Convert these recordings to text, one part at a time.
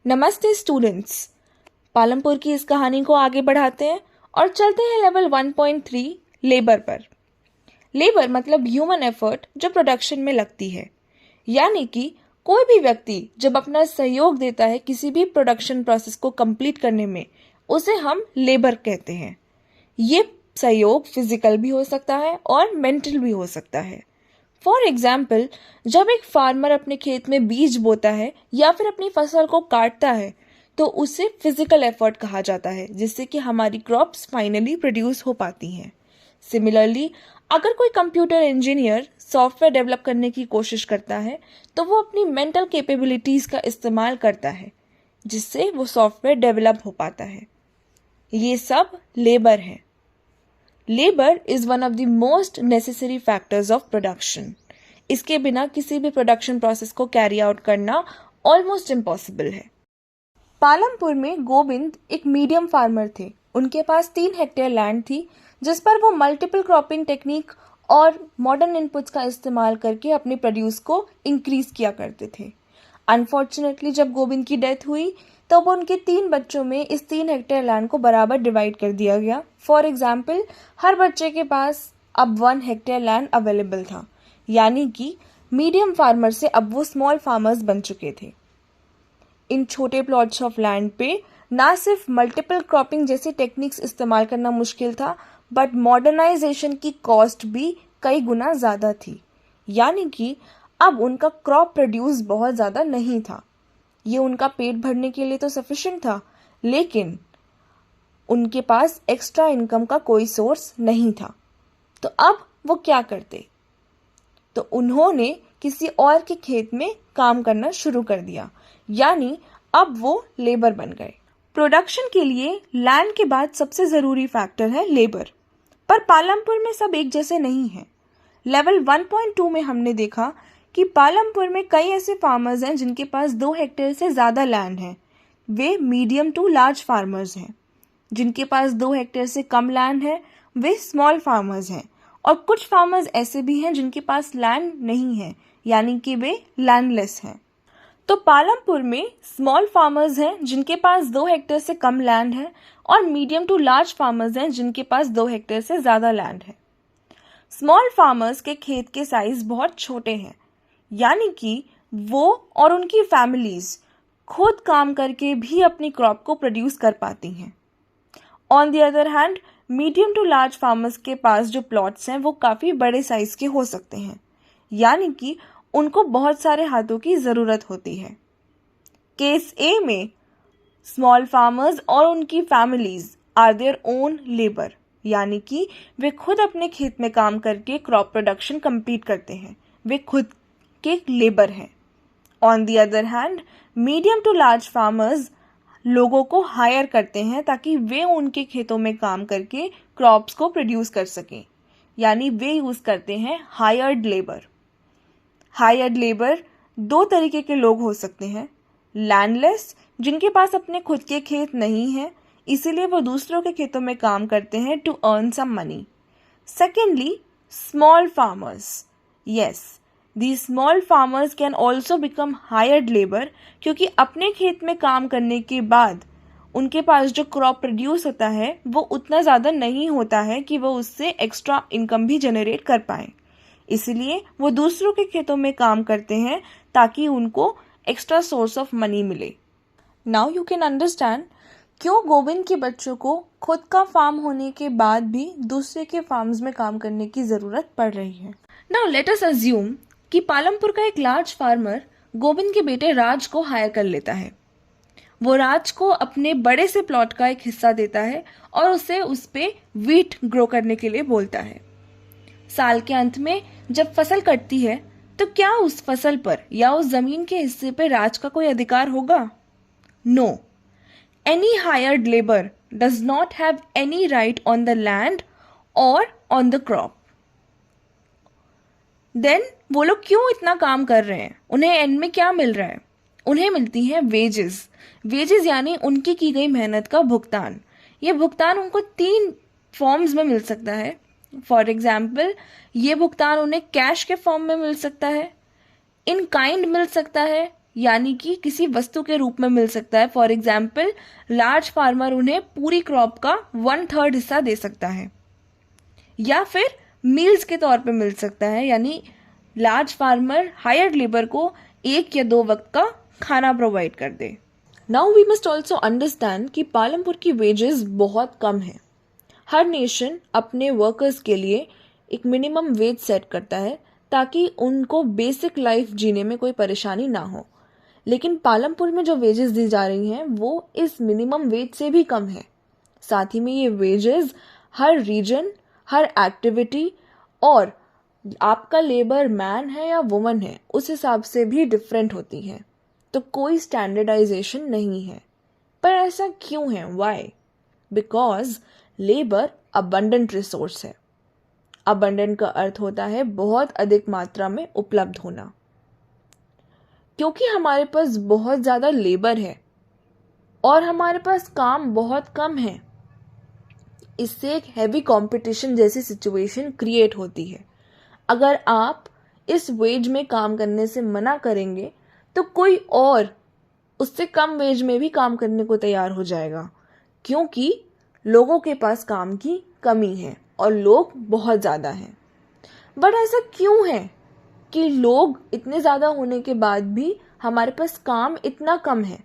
नमस्ते स्टूडेंट्स। पालमपुर की इस कहानी को आगे बढ़ाते हैं और चलते हैं लेवल 1.3 लेबर पर। लेबर मतलब ह्यूमन एफर्ट जो प्रोडक्शन में लगती है, यानी कि कोई भी व्यक्ति जब अपना सहयोग देता है किसी भी प्रोडक्शन प्रोसेस को कंप्लीट करने में, उसे हम लेबर कहते हैं। ये सहयोग फिजिकल भी हो सकता है और मेंटल भी हो सकता है। फॉर एग्जाम्पल, जब एक फार्मर अपने खेत में बीज बोता है या फिर अपनी फसल को काटता है तो उसे फिजिकल एफर्ट कहा जाता है, जिससे कि हमारी क्रॉप्स फाइनली प्रोड्यूस हो पाती हैं। सिमिलरली, अगर कोई कंप्यूटर इंजीनियर सॉफ्टवेयर डेवलप करने की कोशिश करता है तो वो अपनी मेंटल कैपेबिलिटीज़ का इस्तेमाल करता है, जिससे वो सॉफ्टवेयर डेवलप हो पाता है। ये सब लेबर है। Labor is one of the most necessary factors of production. इसके बिना किसी भी प्रोडक्शन प्रोसेस को कैरी आउट करना ऑलमोस्ट इम्पॉसिबल है। पालमपुर में गोविंद एक मीडियम फार्मर थे। उनके पास 3 हेक्टेयर लैंड थी, जिस पर वो मल्टीपल क्रॉपिंग टेक्निक और मॉडर्न इनपुट्स का इस्तेमाल करके अपने प्रोड्यूस को इंक्रीज किया करते थे। अनफॉर्चुनेटली जब गोविंद की डेथ हुई तब उनके 3 बच्चों में इस 3 हेक्टेयर लैंड को बराबर डिवाइड कर दिया गया। फॉर एग्जाम्पल, हर बच्चे के पास अब 1 हेक्टेयर लैंड अवेलेबल था, यानी कि मीडियम फार्मर से अब वो स्मॉल फार्मर्स बन चुके थे। इन छोटे प्लॉट्स ऑफ लैंड पे ना सिर्फ मल्टीपल क्रॉपिंग जैसी टेक्निक्स इस्तेमाल करना मुश्किल था, बट मॉडर्नाइजेशन की कॉस्ट भी कई गुना ज़्यादा थी, यानी कि अब उनका क्रॉप प्रोड्यूस बहुत ज़्यादा नहीं था। ये उनका पेट भरने के लिए तो सफिशिएंट था, लेकिन उनके पास एक्स्ट्रा इनकम का कोई सोर्स नहीं था। तो अब वो क्या करते? तो उन्होंने किसी और के खेत में काम करना शुरू कर दिया, यानी अब वो लेबर बन गए। प्रोडक्शन के लिए लैंड के बाद सबसे ज़रूरी फैक्टर है लेबर, पर पालमपुर में सब एक जैसे नहीं हैं। लेवल 1.2 में हमने देखा कि पालमपुर में कई ऐसे फार्मर्स हैं जिनके पास 2 हेक्टेयर से ज़्यादा लैंड है। वे मीडियम टू लार्ज फार्मर्स हैं। जिनके पास 2 हेक्टेयर से कम लैंड है वे स्मॉल फार्मर्स हैं, और कुछ फार्मर्स ऐसे भी हैं जिनके पास लैंड नहीं है, यानी कि वे लैंडलेस हैं। तो पालमपुर में स्मॉल फार्मर्स हैं जिनके पास 2 हेक्टेयर से कम लैंड है, और मीडियम टू लार्ज फार्मर्स हैं जिनके पास 2 हेक्टेयर से ज़्यादा लैंड है। स्मॉल फार्मर्स के खेत के साइज बहुत छोटे हैं, यानी कि वो और उनकी फैमिलीज खुद काम करके भी अपनी क्रॉप को प्रोड्यूस कर पाती हैं। On the other hand, medium to large farmers के पास जो प्लॉट्स हैं वो काफ़ी बड़े साइज के हो सकते हैं, यानी कि उनको बहुत सारे हाथों की ज़रूरत होती है। केस ए में स्मॉल फार्मर्स और उनकी families are their own labour, यानी कि वे खुद अपने खेत में काम करके क्रॉप प्रोडक्शन कंप्लीट करते हैं। वे खुद के लेबर हैं। On the other hand, medium to large farmers लोगों को हायर करते हैं ताकि वे उनके खेतों में काम करके क्रॉप्स को प्रोड्यूस कर सकें, यानी वे यूज़ करते हैं हायर्ड लेबर। हायर्ड लेबर 2 तरीके के लोग हो सकते हैं। लैंडलेस, जिनके पास अपने खुद के खेत नहीं हैं, इसीलिए वो दूसरों के खेतों में काम करते हैं to earn some money. Secondly, small farmers. Yes, These small farmers can also become hired labor, क्योंकि अपने खेत में काम करने के बाद उनके पास जो क्रॉप प्रोड्यूस होता है वो उतना ज़्यादा नहीं होता है कि वो उससे एक्स्ट्रा इनकम भी जनरेट कर पाएँ। इसलिए वो दूसरों के खेतों में काम करते हैं ताकि उनको एक्स्ट्रा सोर्स ऑफ मनी मिले। नाउ यू कैन अंडरस्टैंड क्यों गोविंद के बच्चों को खुद का फार्म होने के बाद भी दूसरे के फार्म्स में काम करने की ज़रूरत पड़ रही है। नाउ लेट अस अज्यूम कि पालमपुर का एक लार्ज फार्मर गोविंद के बेटे राज को हायर कर लेता है। वो राज को अपने बड़े से प्लॉट का एक हिस्सा देता है और उसे उस पे वीट ग्रो करने के लिए बोलता है। साल के अंत में जब फसल कटती है तो क्या उस फसल पर या उस जमीन के हिस्से पर राज का कोई अधिकार होगा? No, any hired labour does not have any right on the land और ऑन द क्रॉप। देन वो लोग क्यों इतना काम कर रहे हैं? उन्हें एंड में क्या मिल रहा है? उन्हें मिलती हैं वेजेस। वेजेस यानी उनकी की गई मेहनत का भुगतान। ये भुगतान उनको 3 फॉर्म्स में मिल सकता है। फॉर एग्जाम्पल, ये भुगतान उन्हें कैश के फॉर्म में मिल सकता है, इन काइंड मिल सकता है, यानी कि किसी वस्तु के रूप में मिल सकता है। फॉर एग्जाम्पल, लार्ज फार्मर उन्हें पूरी क्रॉप का 1/3 हिस्सा दे सकता है, या फिर मील्स के तौर पे मिल सकता है, यानी लार्ज फार्मर हायर्ड लेबर को 1 या 2 वक्त का खाना प्रोवाइड कर दे। Now we must also understand कि पालमपुर की वेजेस बहुत कम है। हर नेशन अपने वर्कर्स के लिए एक मिनिमम वेज सेट करता है ताकि उनको बेसिक लाइफ जीने में कोई परेशानी ना हो, लेकिन पालमपुर में जो वेजेस दी जा रही हैं वो इस मिनिमम वेज से भी कम है। साथ ही में ये वेजेस हर रीजन, हर एक्टिविटी और आपका लेबर मैन है या वुमन है उस हिसाब से भी डिफरेंट होती है, तो कोई स्टैंडर्डाइजेशन नहीं है। पर ऐसा क्यों है? Why? Because labour abundant resource है। अबंडेंट का अर्थ होता है बहुत अधिक मात्रा में उपलब्ध होना। क्योंकि हमारे पास बहुत ज़्यादा लेबर है और हमारे पास काम बहुत कम है, इससे एक हैवी कंपटीशन जैसी सिचुएशन क्रिएट होती है। अगर आप इस वेज में काम करने से मना करेंगे तो कोई और उससे कम वेज में भी काम करने को तैयार हो जाएगा, क्योंकि लोगों के पास काम की कमी है और लोग बहुत ज़्यादा हैं। बट ऐसा क्यों है कि लोग इतने ज़्यादा होने के बाद भी हमारे पास काम इतना कम है?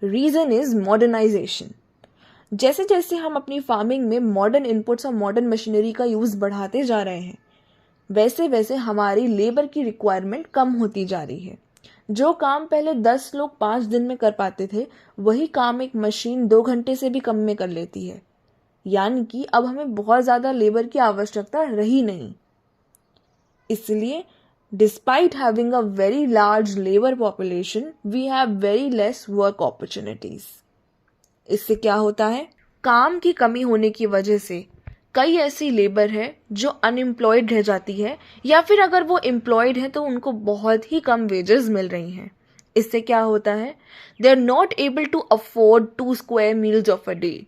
Reason is modernisation. जैसे जैसे हम अपनी फार्मिंग में मॉडर्न इनपुट्स और मॉडर्न मशीनरी का यूज़ बढ़ाते जा रहे हैं, वैसे वैसे हमारी लेबर की रिक्वायरमेंट कम होती जा रही है। जो काम पहले 10 लोग 5 दिन में कर पाते थे, वही काम एक मशीन 2 घंटे से भी कम में कर लेती है। यानी कि अब हमें बहुत ज़्यादा लेबर की आवश्यकता रही नहीं। इसलिए despite having a very large labour population, we have very less work opportunities. इससे क्या होता है? काम की कमी होने की वजह से कई ऐसी लेबर है जो अनएम्प्लॉयड रह जाती है, या फिर अगर वो एम्प्लॉयड है तो उनको बहुत ही कम वेजेस मिल रही हैं। इससे क्या होता है? They are not able to afford 2 square meals of a day.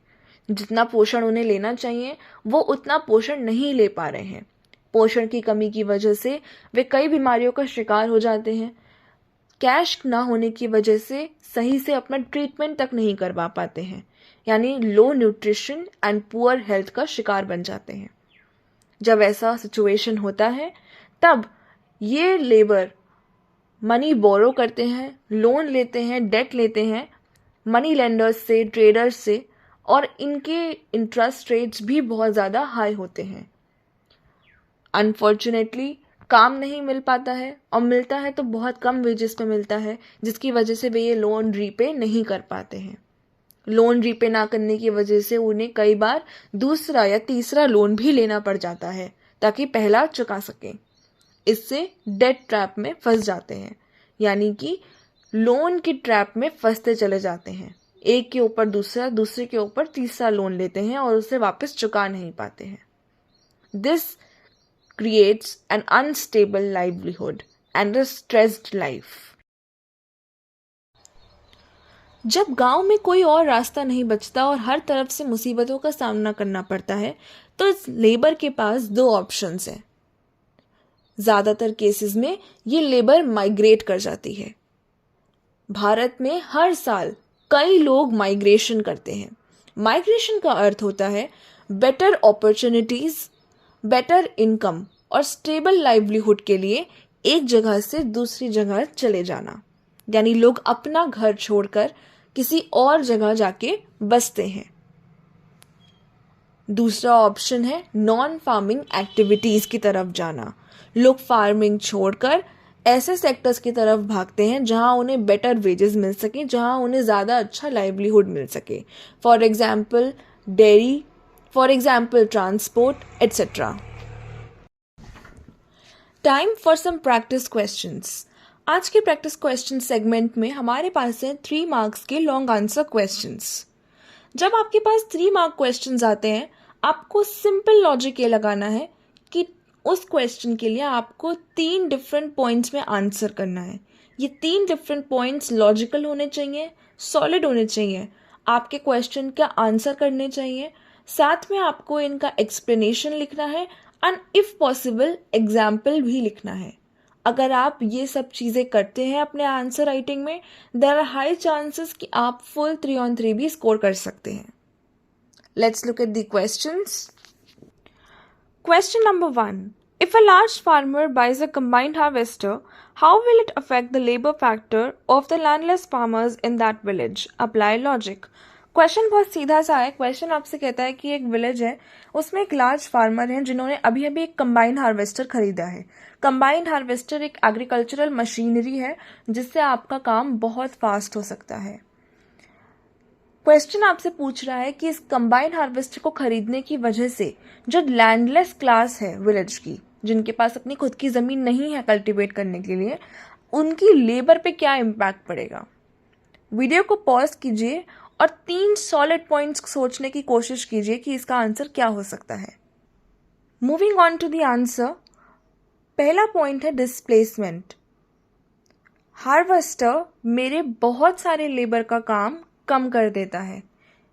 जितना पोषण उन्हें लेना चाहिए वो उतना पोषण नहीं ले पा रहे हैं। पोषण की कमी की वजह से वे कई बीमारियों का शिकार हो जाते हैं। कैश ना होने की वजह से सही से अपना ट्रीटमेंट तक नहीं करवा पाते हैं, यानी लो न्यूट्रिशन एंड पुअर हेल्थ का शिकार बन जाते हैं। जब ऐसा सिचुएशन होता है तब ये लेबर मनी बोरो करते हैं, लोन लेते हैं, डेट लेते हैं मनी लेंडर्स से, ट्रेडर्स से, और इनके इंटरेस्ट रेट्स भी बहुत ज़्यादा हाई होते हैं। अनफॉर्चुनेटली काम नहीं मिल पाता है, और मिलता है तो बहुत कम वेजेस पे मिलता है, जिसकी वजह से वे ये लोन रीपे नहीं कर पाते हैं। लोन रीपे ना करने की वजह से उन्हें कई बार दूसरा या तीसरा लोन भी लेना पड़ जाता है ताकि पहला चुका सकें। इससे डेट ट्रैप में फंस जाते हैं, यानी कि लोन की ट्रैप में फंसते चले जाते हैं। एक के ऊपर दूसरा, दूसरे के ऊपर तीसरा लोन लेते हैं और उसे वापस चुका नहीं पाते हैं। This creates an unstable livelihood and a stressed life. जब गांव में कोई और रास्ता नहीं बचता और हर तरफ से मुसीबतों का सामना करना पड़ता है, तो इस लेबर के पास 2 ऑप्शंस हैं। ज़्यादातर केसेस में ये लेबर माइग्रेट कर जाती है। भारत में हर साल कई लोग माइग्रेशन करते हैं। माइग्रेशन का अर्थ होता है बेटर अपॉर्चुनिटीज, बेटर इनकम और स्टेबल लाइवलीहुड के लिए एक जगह से दूसरी जगह चले जाना, यानी लोग अपना घर छोड़कर किसी और जगह जाके बसते हैं। दूसरा ऑप्शन है नॉन फार्मिंग एक्टिविटीज़ की तरफ जाना। लोग फार्मिंग छोड़कर ऐसे सेक्टर्स की तरफ भागते हैं जहां उन्हें बेटर वेजेस मिल सके, जहां उन्हें ज़्यादा अच्छा लाइवलीहुड मिल सके। For example dairy, for example transport etcetera. Time for some practice questions. आज के प्रैक्टिस क्वेश्चन सेगमेंट में हमारे पास है 3 मार्क्स के लॉन्ग आंसर क्वेश्चंस। जब आपके पास 3 मार्क क्वेश्चंस आते हैं, आपको सिंपल लॉजिक ये लगाना है कि उस क्वेश्चन के लिए आपको 3 डिफरेंट पॉइंट्स में आंसर करना है। ये 3 डिफरेंट पॉइंट्स लॉजिकल होने चाहिए, सॉलिड होने चाहिए, आपके क्वेश्चन का आंसर करने चाहिए, साथ में आपको इनका एक्सप्लेनेशन लिखना है एंड इफ पॉसिबल एग्जाम्पल भी लिखना है। अगर आप ये सब चीज़ें करते हैं अपने आंसर राइटिंग में, देयर आर हाई चांसेस कि आप फुल 3 on 3 भी स्कोर कर सकते हैं. Let's look at the questions. Question number 1. If a large farmer buys a combined harvester, how will it affect the labor factor of the landless farmers in that village? Apply logic. Question बहुत सीधा सा है. Question आपसे कहता है कि एक village है, उसमें एक लार्ज फार्मर हैं जिन्होंने अभी अभी एक कंबाइंड हार्वेस्टर खरीदा है. कंबाइंड हार्वेस्टर एक एग्रीकल्चरल मशीनरी है जिससे आपका काम बहुत फास्ट हो सकता है. क्वेश्चन आपसे पूछ रहा है कि इस कंबाइंड हार्वेस्टर को खरीदने की वजह से जो लैंडलेस क्लास है विलेज की, जिनके पास अपनी खुद की ज़मीन नहीं है कल्टीवेट करने के लिए, उनकी लेबर पे क्या इम्पैक्ट पड़ेगा. वीडियो को पॉज कीजिए और 3 सॉलिड पॉइंट्स सोचने की कोशिश कीजिए कि इसका आंसर क्या हो सकता है. Moving on to the answer. पहला पॉइंट है डिस्प्लेसमेंट. हार्वेस्टर मेरे बहुत सारे लेबर का काम कम कर देता है,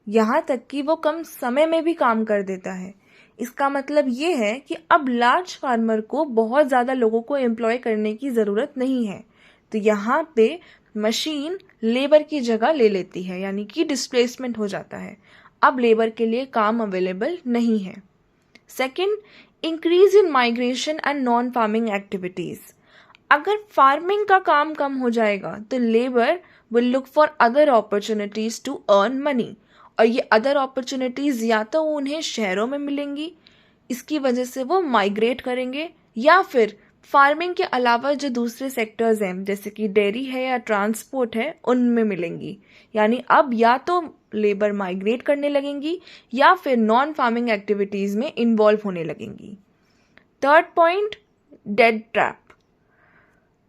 यहाँ तक कि वो कम समय में भी काम कर देता है. इसका मतलब ये है कि अब लार्ज फार्मर को बहुत ज़्यादा लोगों को एम्प्लॉय करने की ज़रूरत नहीं है. तो यहाँ पे मशीन लेबर की जगह ले लेती है, यानी कि डिस्प्लेसमेंट हो जाता है. अब लेबर के लिए काम अवेलेबल नहीं है. Second, increase in migration and non farming activities. अगर फार्मिंग का काम कम हो जाएगा तो labour will look for other opportunities to earn money, और ये अदर अपॉर्चुनिटीज या तो उन्हें शहरों में मिलेंगी, इसकी वजह से वो माइग्रेट करेंगे, या फिर फार्मिंग के अलावा जो दूसरे सेक्टर्स हैं जैसे कि डेयरी है या ट्रांसपोर्ट है उनमें मिलेंगी. यानी अब या तो लेबर माइग्रेट करने लगेंगी या फिर नॉन फार्मिंग एक्टिविटीज़ में इन्वॉल्व होने लगेंगी. Third point, dead trap.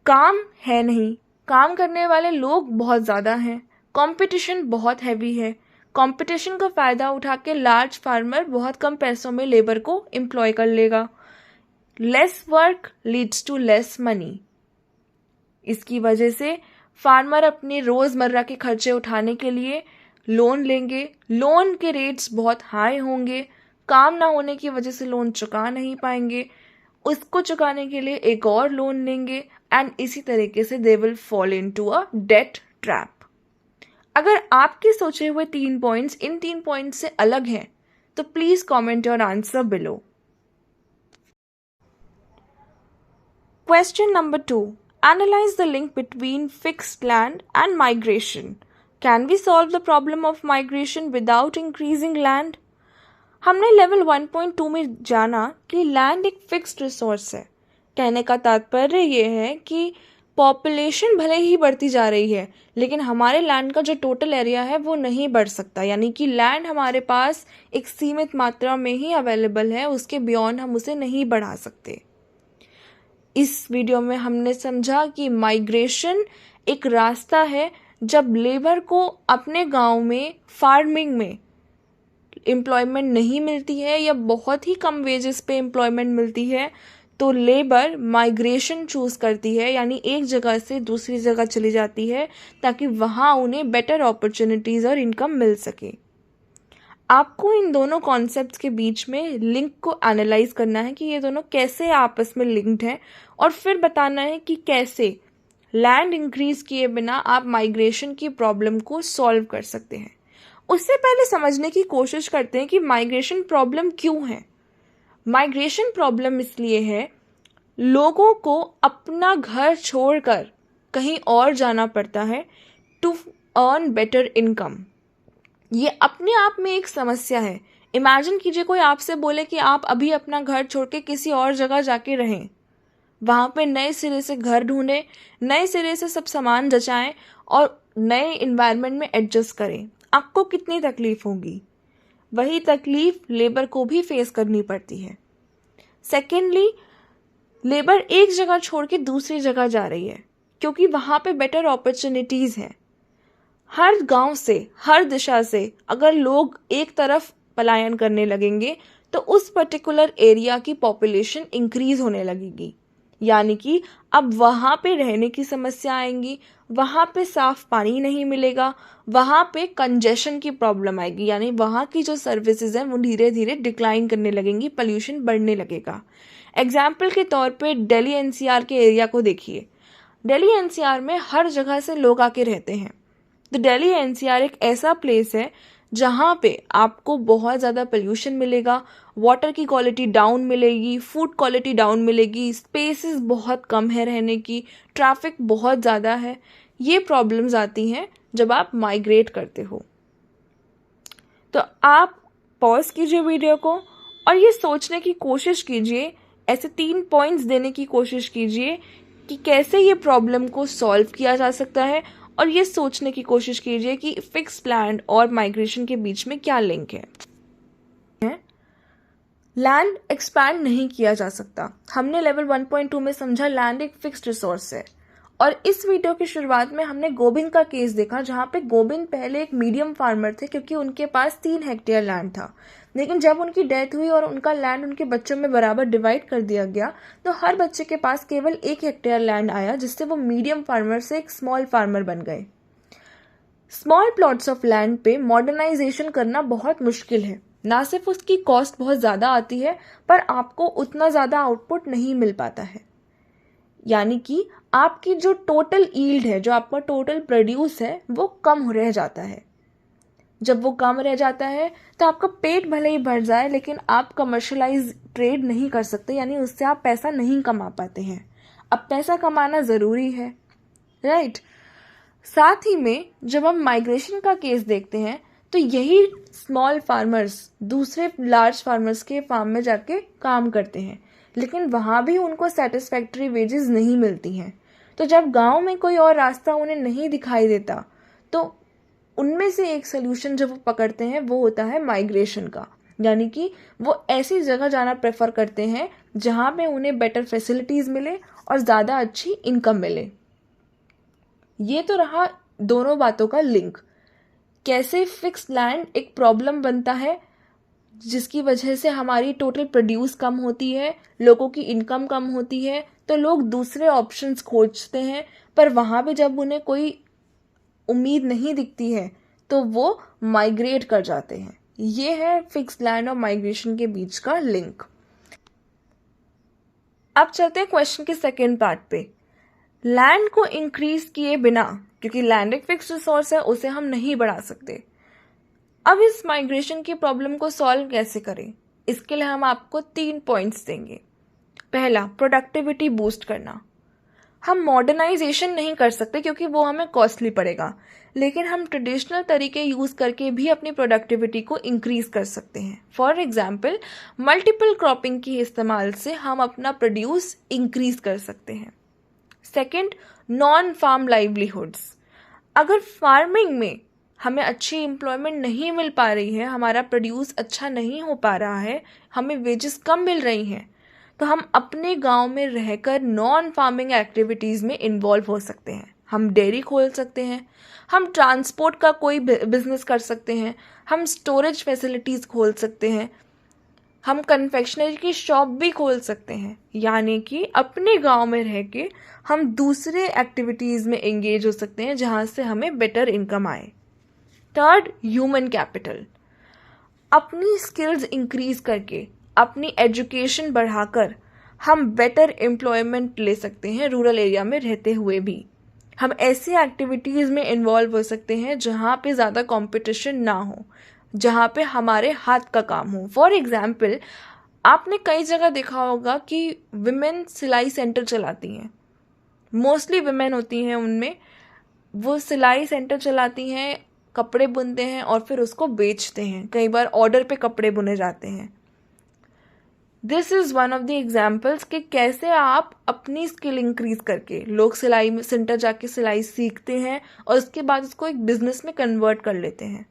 काम है नहीं, काम करने वाले लोग बहुत ज़्यादा हैं, कंपटीशन बहुत हैवी है. कंपटीशन का फ़ायदा उठा के लार्ज फार्मर बहुत कम पैसों में लेबर को एम्प्लॉय कर लेगा. Less work leads to less money. इसकी वजह से फार्मर अपने रोज़मर्रा के खर्चे उठाने के लिए लोन लेंगे. लोन के रेट्स बहुत हाई होंगे, काम ना होने की वजह से लोन चुका नहीं पाएंगे, उसको चुकाने के लिए एक और लोन लेंगे, एंड इसी तरीके से they will fall into a debt trap. अगर आपके सोचे हुए 3 पॉइंट्स इन 3 पॉइंट्स से अलग हैं तो please comment your answer below. Question number 2. Analyze the link between fixed land and migration. Can we solve the problem of migration without increasing land? हमने level 1.2 में जाना कि लैंड एक फिक्स्ड रिसोर्स है. कहने का तात्पर्य ये है कि पॉपुलेशन भले ही बढ़ती जा रही है लेकिन हमारे लैंड का जो टोटल एरिया है वो नहीं बढ़ सकता, यानी कि लैंड हमारे पास एक सीमित मात्रा में ही अवेलेबल है, उसके बियॉन्ड हम उसे नहीं बढ़ा सकते. इस वीडियो में हमने समझा कि माइग्रेशन एक रास्ता है जब लेबर को अपने गांव में फार्मिंग में एम्प्लॉयमेंट नहीं मिलती है या बहुत ही कम वेजेस पे एम्प्लॉयमेंट मिलती है, तो लेबर माइग्रेशन चूज़ करती है, यानी एक जगह से दूसरी जगह चली जाती है ताकि वहाँ उन्हें बेटर अपॉर्चुनिटीज़ और इनकम मिल सके. आपको इन दोनों कॉन्सेप्ट्स के बीच में लिंक को एनालाइज करना है कि ये दोनों कैसे आपस में लिंक्ड हैं, और फिर बताना है कि कैसे लैंड इंक्रीज किए बिना आप माइग्रेशन की प्रॉब्लम को सॉल्व कर सकते हैं. उससे पहले समझने की कोशिश करते हैं कि माइग्रेशन प्रॉब्लम क्यों है. माइग्रेशन प्रॉब्लम इसलिए है, लोगों को अपना घर छोड़कर कहीं और जाना पड़ता है टू अर्न बेटर इनकम. ये अपने आप में एक समस्या है. इमेजिन कीजिए कोई आपसे बोले कि आप अभी अपना घर छोड़ के किसी और जगह जाके रहें, वहाँ पे नए सिरे से घर ढूंढें, नए सिरे से सब सामान जचाएं और नए इन्वायरमेंट में एडजस्ट करें. आपको कितनी तकलीफ होगी. वही तकलीफ लेबर को भी फेस करनी पड़ती है. सेकेंडली, लेबर एक जगह छोड़ के दूसरी जगह जा रही है क्योंकि वहाँ पे बेटर अपॉर्चुनिटीज़ हैं. हर गांव से, हर दिशा से अगर लोग एक तरफ पलायन करने लगेंगे तो उस पर्टिकुलर एरिया की पॉपुलेशन इंक्रीज होने लगेगी, यानी कि अब वहाँ पे रहने की समस्या आएंगी, वहाँ पे साफ पानी नहीं मिलेगा, वहाँ पे कंजेशन की प्रॉब्लम आएगी, यानी वहाँ की जो सर्विसेज हैं वो धीरे धीरे डिक्लाइन करने लगेंगी, पोल्यूशन बढ़ने लगेगा. एग्जाम्पल के तौर पे दिल्ली एनसीआर के एरिया को देखिए। दिल्ली एनसीआर में हर जगह से लोग आके रहते हैं। तो दिल्ली एनसीआर एक ऐसा प्लेस है जहाँ पे आपको बहुत ज़्यादा पोल्यूशन मिलेगा, वाटर की क्वालिटी डाउन मिलेगी, फूड क्वालिटी डाउन मिलेगी, स्पेसेस बहुत कम है रहने की, ट्रैफिक बहुत ज़्यादा है। ये प्रॉब्लम्स आती हैं जब आप माइग्रेट करते हो। तो आप पॉज कीजिए वीडियो को और ये सोचने की कोशिश कीजिए, ऐसे 3 पॉइंट्स देने की कोशिश कीजिए कि कैसे ये प्रॉब्लम को सॉल्व किया जा सकता है, और ये सोचने की कोशिश कीजिए कि फिक्स्ड लैंड और माइग्रेशन के बीच में क्या लिंक है। लैंड एक्सपैंड नहीं किया जा सकता। हमने लेवल 1.2 में समझा लैंड एक फिक्स्ड रिसोर्स है, और इस वीडियो की शुरुआत में हमने गोबिंद का केस देखा, जहाँ पे गोबिंद पहले एक मीडियम फार्मर थे क्योंकि उनके पास 3 हेक्टेयर लैंड था। लेकिन जब उनकी डेथ हुई और उनका लैंड उनके बच्चों में बराबर डिवाइड कर दिया गया, तो हर बच्चे के पास केवल 1 हेक्टेयर लैंड आया, जिससे वो मीडियम फार्मर से एक स्मॉल फार्मर बन गए। स्मॉल प्लॉट्स ऑफ लैंड पे मॉडर्नाइजेशन करना बहुत मुश्किल है। ना सिर्फ उसकी कॉस्ट बहुत ज़्यादा आती है, पर आपको उतना ज़्यादा आउटपुट नहीं मिल पाता है। यानी कि आपकी जो टोटल ईल्ड है, जो आपका टोटल प्रोड्यूस है, वो कम रह जाता है। जब वो कम रह जाता है तो आपका पेट भले ही भर जाए, लेकिन आप कमर्शलाइज ट्रेड नहीं कर सकते, यानी उससे आप पैसा नहीं कमा पाते हैं। अब पैसा कमाना ज़रूरी है, राइट। साथ ही में जब हम माइग्रेशन का केस देखते हैं तो यही स्मॉल फार्मर्स दूसरे लार्ज फार्मर्स के फार्म में जाके काम करते हैं, लेकिन वहाँ भी उनको सेटिस्फैक्टरी वेजेस नहीं मिलती हैं। तो जब गांव में कोई और रास्ता उन्हें नहीं दिखाई देता, तो उनमें से एक सोल्यूशन जब वो पकड़ते हैं वो होता है माइग्रेशन का। यानी कि वो ऐसी जगह जाना प्रेफर करते हैं जहाँ पे उन्हें बेटर फैसिलिटीज़ मिले और ज़्यादा अच्छी इनकम मिले। ये तो रहा दोनों बातों का लिंक। कैसे फिक्स्ड लैंड एक प्रॉब्लम बनता है जिसकी वजह से हमारी टोटल प्रोड्यूस कम होती है, लोगों की इनकम कम होती है, तो लोग दूसरे ऑप्शंस खोजते हैं, पर वहाँ पे जब उन्हें कोई उम्मीद नहीं दिखती है तो वो माइग्रेट कर जाते हैं। ये है फिक्स्ड लैंड और माइग्रेशन के बीच का लिंक। अब चलते हैं क्वेश्चन के सेकेंड पार्ट पे। लैंड को इंक्रीज किए बिना, क्योंकि लैंड एक फिक्स्ड रिसोर्स है, उसे हम नहीं बढ़ा सकते। अब इस माइग्रेशन की प्रॉब्लम को सॉल्व कैसे करें, इसके लिए हम आपको 3 पॉइंट्स देंगे। पहला, प्रोडक्टिविटी बूस्ट करना। हम मॉडर्नाइजेशन नहीं कर सकते क्योंकि वो हमें कॉस्टली पड़ेगा, लेकिन हम ट्रेडिशनल तरीके यूज़ करके भी अपनी प्रोडक्टिविटी को इंक्रीज कर सकते हैं। फॉर एग्जाम्पल, मल्टीपल क्रॉपिंग के इस्तेमाल से हम अपना प्रोड्यूस इंक्रीज कर सकते हैं। Second, non farm livelihoods. अगर फार्मिंग में हमें अच्छी एम्प्लॉयमेंट नहीं मिल पा रही है, हमारा प्रोड्यूस अच्छा नहीं हो पा रहा है, हमें वेजेस कम मिल रही हैं, तो हम अपने गांव में रहकर नॉन फार्मिंग एक्टिविटीज़ में इन्वॉल्व हो सकते हैं। हम डेयरी खोल सकते हैं, हम ट्रांसपोर्ट का कोई बिजनेस कर सकते हैं, हम स्टोरेज फैसिलिटीज़ खोल सकते हैं, हम कन्फेक्शनरी की शॉप भी खोल सकते हैं। यानी कि अपने गांव में रह के हम दूसरे एक्टिविटीज़ में एंगेज हो सकते हैं जहां से हमें बेटर इनकम आए। Third, human capital. अपनी स्किल्स इंक्रीज करके, अपनी एजुकेशन बढ़ाकर हम बेटर एम्प्लॉयमेंट ले सकते हैं रूरल एरिया में रहते हुए भी। हम ऐसी एक्टिविटीज़ में इन्वॉल्व हो सकते हैं जहाँ पे ज़्यादा कंपटीशन ना हो, जहाँ पे हमारे हाथ का काम हो। फॉर एग्जाम्पल, आपने कई जगह देखा होगा कि विमेन सिलाई सेंटर चलाती हैं। मोस्टली विमेन होती हैं उनमें, वो सिलाई सेंटर चलाती हैं, कपड़े बुनते हैं और फिर उसको बेचते हैं। कई बार ऑर्डर पे कपड़े बुने जाते हैं। This is one of the examples कि कैसे आप अपनी स्किल इंक्रीज करके, लोग सिलाई में सेंटर जाके सिलाई सीखते हैं और उसके बाद उसको एक बिजनेस में कन्वर्ट कर लेते हैं।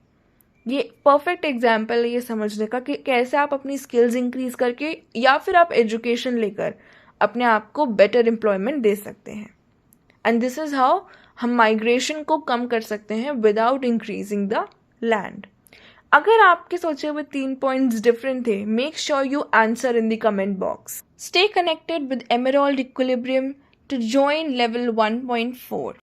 ये परफेक्ट एग्जाम्पल है ये समझने का कि कैसे आप अपनी स्किल्स इंक्रीज करके या फिर आप एजुकेशन लेकर अपने आप को बेटर एम्प्लॉयमेंट दे सकते हैं। एंड दिस इज हाउ हम माइग्रेशन को कम कर सकते हैं विदाउट इंक्रीजिंग द लैंड। अगर आपके सोचे हुए 3 पॉइंट्स डिफरेंट थे, make sure you answer in the comment box. Stay connected with Emerald Equilibrium to join level 1.4।